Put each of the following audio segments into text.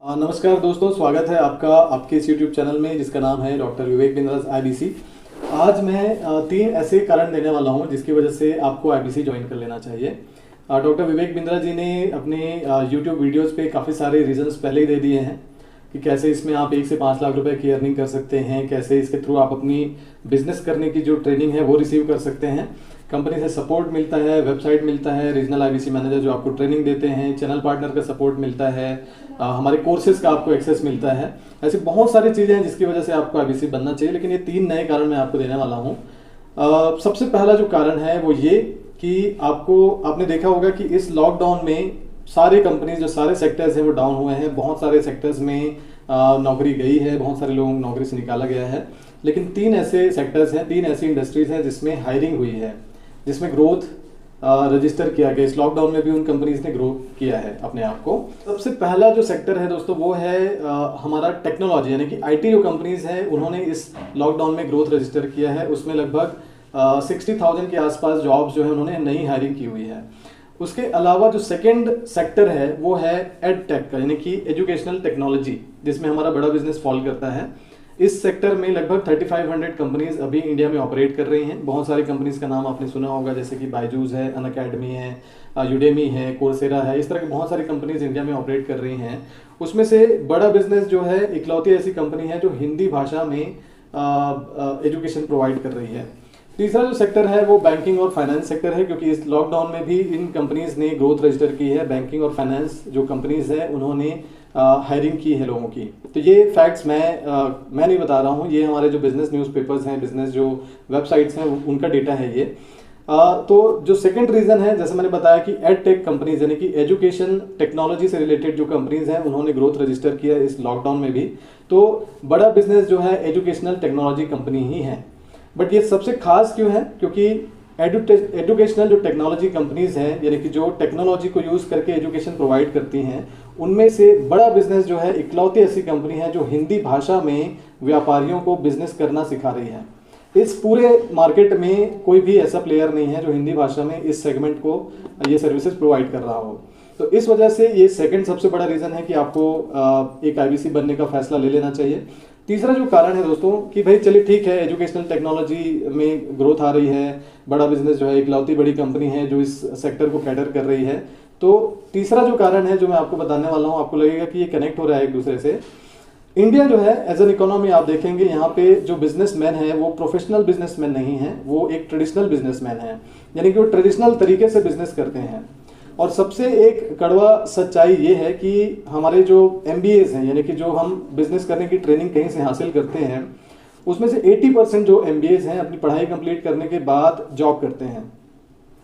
नमस्कार दोस्तों, स्वागत है आपका आपके इस YouTube चैनल में जिसका नाम है डॉक्टर विवेक बिंद्रा आईबीसी। आज मैं तीन ऐसे कारण देने वाला हूं जिसकी वजह से आपको आईबीसी ज्वाइन कर लेना चाहिए। डॉक्टर विवेक बिंद्रा जी ने अपने YouTube वीडियोस पे काफ़ी सारे रीजंस पहले ही दे दिए हैं कि कैसे इसमें आप 1 से 5 लाख रुपए की अर्निंग कर सकते हैं, कैसे इसके थ्रू आप अपनी बिजनेस करने की जो ट्रेनिंग है वो रिसीव कर सकते हैं। कंपनी से सपोर्ट मिलता है, वेबसाइट मिलता है, रीजनल आईबीसी मैनेजर जो आपको ट्रेनिंग देते हैं, चैनल पार्टनर का सपोर्ट मिलता है, हमारे कोर्सेज का आपको एक्सेस मिलता है। ऐसी बहुत सारी चीज़ें हैं जिसकी वजह से आपको आईबीसी बनना चाहिए, लेकिन ये 3 नए कारण मैं आपको देने वाला हूँ। सबसे पहला जो कारण है वो ये कि आपने देखा होगा कि इस लॉकडाउन में सारे कंपनीज जो सारे सेक्टर्स हैं वो डाउन हुए हैं। बहुत सारे सेक्टर्स में नौकरी गई है, बहुत सारे लोगों को नौकरी से निकाला गया है, लेकिन 3 ऐसे सेक्टर्स हैं, 3 ऐसी इंडस्ट्रीज हैं जिसमें हायरिंग हुई है, जिसमें ग्रोथ रजिस्टर किया गया। इस लॉकडाउन में भी उन कंपनीज ने ग्रो किया है अपने आप को। सबसे पहला जो सेक्टर है दोस्तों वो है हमारा टेक्नोलॉजी, यानी कि आईटी जो कंपनीज हैं उन्होंने इस लॉकडाउन में ग्रोथ रजिस्टर किया है। उसमें लगभग 60,000 के आसपास जॉब्स जो है उन्होंने नई हायरिंग की हुई है। उसके अलावा जो सेकंड सेक्टर है वो है एड टेक का, यानी कि एजुकेशनल टेक्नोलॉजी, जिसमें हमारा बड़ा बिजनेस फॉल करता है। इस सेक्टर में लगभग 3500 कंपनीज अभी इंडिया में ऑपरेट कर रही हैं। बहुत सारी कंपनीज का नाम आपने सुना होगा, जैसे कि बायजूस है, अनअकैडमी है, यूडेमी है, कोर्सेरा है। इस तरह की बहुत सारी कंपनीज इंडिया में ऑपरेट कर रही हैं। उसमें से बड़ा बिजनेस जो है, इकलौती ऐसी कंपनी है जो हिंदी भाषा में एजुकेशन प्रोवाइड कर रही है। तीसरा जो सेक्टर है वो बैंकिंग और फाइनेंस सेक्टर है, क्योंकि इस लॉकडाउन में भी इन कंपनीज ने ग्रोथ रजिस्टर की है। बैंकिंग और फाइनेंस जो कंपनीज है उन्होंने हायरिंग की है लोगों की। तो ये फैक्ट्स मैं नहीं बता रहा हूँ, ये हमारे जो बिजनेस न्यूज़पेपर्स हैं, बिजनेस जो वेबसाइट्स हैं उनका डेटा है ये। तो जो सेकंड रीजन है, जैसे मैंने बताया कि एड टेक कंपनीज यानी कि एजुकेशन टेक्नोलॉजी से रिलेटेड जो कंपनीज हैं उन्होंने ग्रोथ रजिस्टर किया इस लॉकडाउन में भी। तो बड़ा बिजनेस जो है एजुकेशनल टेक्नोलॉजी कंपनी ही है। बट ये सबसे खास क्यों है? क्योंकि एजुकेशनल जो टेक्नोलॉजी कंपनीज हैं, यानी कि जो टेक्नोलॉजी को यूज करके एजुकेशन प्रोवाइड करती हैं, उनमें से बड़ा बिजनेस जो है इकलौती ऐसी कंपनी है जो हिंदी भाषा में व्यापारियों को बिजनेस करना सिखा रही है। इस पूरे मार्केट में कोई भी ऐसा प्लेयर नहीं है जो हिंदी भाषा में इस सेगमेंट को ये सर्विसेज प्रोवाइड कर रहा हो। तो इस वजह से ये सेकंड सबसे बड़ा रीजन है कि आपको एक आईबीसी बनने का फैसला ले लेना चाहिए। तीसरा जो कारण है दोस्तों कि भाई चलिए ठीक है, एजुकेशनल टेक्नोलॉजी में ग्रोथ आ रही है, बड़ा बिजनेस जो है इकलौती बड़ी कंपनी है जो इस सेक्टर को कैटर कर रही है। तो तीसरा जो कारण है जो मैं आपको बताने वाला हूं, आपको लगेगा कि ये कनेक्ट हो रहा है एक दूसरे से। इंडिया जो है एज एन इकोनॉमी, आप देखेंगे यहाँ पे जो बिजनेसमैन है वो प्रोफेशनल बिजनेसमैन नहीं है, वो एक ट्रेडिशनल बिजनेसमैन है, यानी कि वो ट्रेडिशनल तरीके से बिजनेस करते हैं। और सबसे एक कड़वा सच्चाई ये है कि हमारे जो MBAs हैं, यानी कि जो हम बिजनेस करने की ट्रेनिंग कहीं से हासिल करते हैं, उसमें से 80% जो MBAs हैं अपनी पढ़ाई कंप्लीट करने के बाद जॉब करते हैं,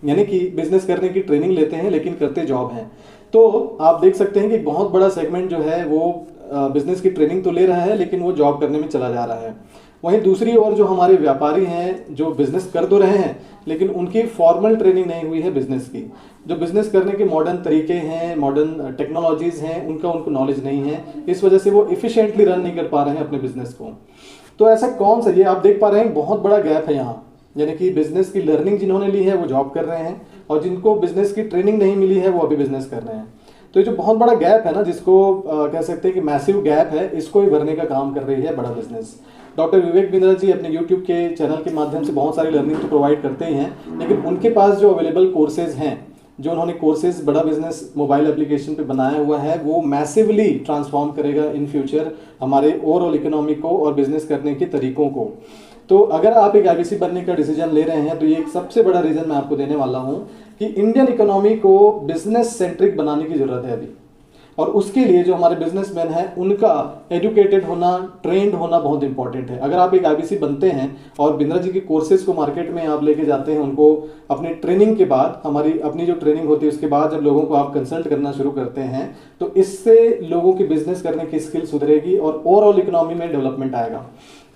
यानी कि बिजनेस करने की ट्रेनिंग लेते हैं लेकिन करते जॉब हैं। तो आप देख सकते हैं कि बहुत बड़ा सेगमेंट जो है वो बिजनेस की ट्रेनिंग तो ले रहा है लेकिन वो जॉब करने में चला जा रहा है। वहीं दूसरी ओर जो हमारे व्यापारी हैं जो बिजनेस कर तो रहे हैं लेकिन उनकी फॉर्मल ट्रेनिंग नहीं हुई है बिजनेस की। जो बिजनेस करने के मॉडर्न तरीके हैं, मॉडर्न टेक्नोलॉजीज हैं, उनको नॉलेज नहीं है। इस वजह से वो इफिशिएंटली रन नहीं कर पा रहे हैं अपने बिजनेस को। तो ऐसा कौन सा, ये आप देख पा रहे हैं बहुत बड़ा गैप है यहाँ, यानी कि बिजनेस की लर्निंग जिन्होंने ली है वो जॉब कर रहे हैं और जिनको बिजनेस की ट्रेनिंग नहीं मिली है वो अभी बिजनेस कर रहे हैं। तो ये जो बहुत बड़ा गैप है ना, जिसको कह सकते हैं कि मैसिव गैप है, इसको ही भरने का काम कर रही है बड़ा बिजनेस। डॉक्टर विवेक बिंद्रा जी अपने यूट्यूब के चैनल के माध्यम से बहुत सारी लर्निंग तो प्रोवाइड करते ही हैं, लेकिन उनके पास जो अवेलेबल कोर्सेज हैं, जो उन्होंने कोर्सेज बड़ा बिजनेस मोबाइल एप्लीकेशन पे बनाया हुआ है, वो मैसिवली ट्रांसफॉर्म करेगा इन फ्यूचर हमारे ओवरऑल इकोनॉमी को और बिजनेस करने के तरीकों को। तो अगर आप एक आईबीसी बनने का डिसीजन ले रहे हैं तो ये एक सबसे बड़ा रीजन मैं आपको देने वाला हूँ कि इंडियन इकोनॉमी को बिजनेस सेंट्रिक बनाने की जरूरत है अभी। और उसके लिए जो हमारे बिजनेसमैन हैं उनका एजुकेटेड होना, ट्रेंड होना बहुत इंपॉर्टेंट है। अगर आप एक आईबीसी बनते हैं और बिंद्रा जी के कोर्सेज को मार्केट में आप लेके जाते हैं, उनको अपनी ट्रेनिंग के बाद, हमारी अपनी जो ट्रेनिंग होती है उसके बाद जब लोगों को आप कंसल्ट करना शुरू करते हैं, तो इससे लोगों की बिजनेस करने की स्किल सुधरेगी और ओवरऑल इकोनॉमी में डेवलपमेंट आएगा।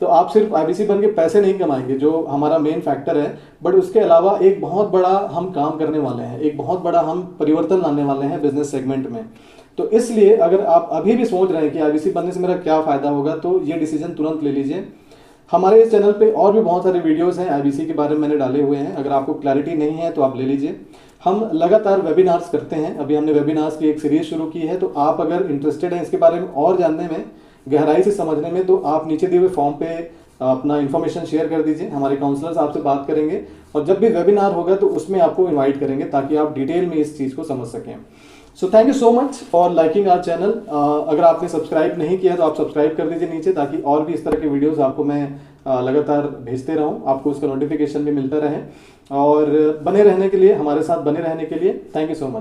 तो आप सिर्फ आईबीसी बन के पैसे नहीं कमाएंगे जो हमारा मेन फैक्टर है, बट उसके अलावा एक बहुत बड़ा हम काम करने वाले हैं, एक बहुत बड़ा हम परिवर्तन लाने वाले हैं बिजनेस सेगमेंट में। तो इसलिए अगर आप अभी भी सोच रहे हैं कि आईबीसी बनने से मेरा क्या फायदा होगा, तो ये डिसीजन तुरंत ले लीजिए। हमारे इस चैनल पे और भी बहुत सारे वीडियोस हैं आईबीसी के बारे में मैंने डाले हुए हैं, अगर आपको क्लैरिटी नहीं है तो आप ले लीजिए। हम लगातार वेबिनार्स करते हैं। अभी हमने वेबिनार्स की एक सीरीज शुरू की है, तो आप अगर इंटरेस्टेड हैं इसके बारे में और जानने में, गहराई से समझने में, तो आप नीचे दिए हुए फॉर्म पे अपना इन्फॉर्मेशन शेयर कर दीजिए। हमारे काउंसलर्स आपसे बात करेंगे और जब भी वेबिनार होगा तो उसमें आपको इनवाइट करेंगे ताकि आप डिटेल में इस चीज़ को समझ सकें। So thank you so much for liking our channel. अगर आपने सब्सक्राइब नहीं किया तो आप सब्सक्राइब कर दीजिए नीचे, ताकि और भी इस तरह के वीडियोस आपको मैं लगातार भेजते रहूं, आपको उसका नोटिफिकेशन भी मिलता रहे। और बने रहने के लिए, हमारे साथ बने रहने के लिए थैंक यू सो मच।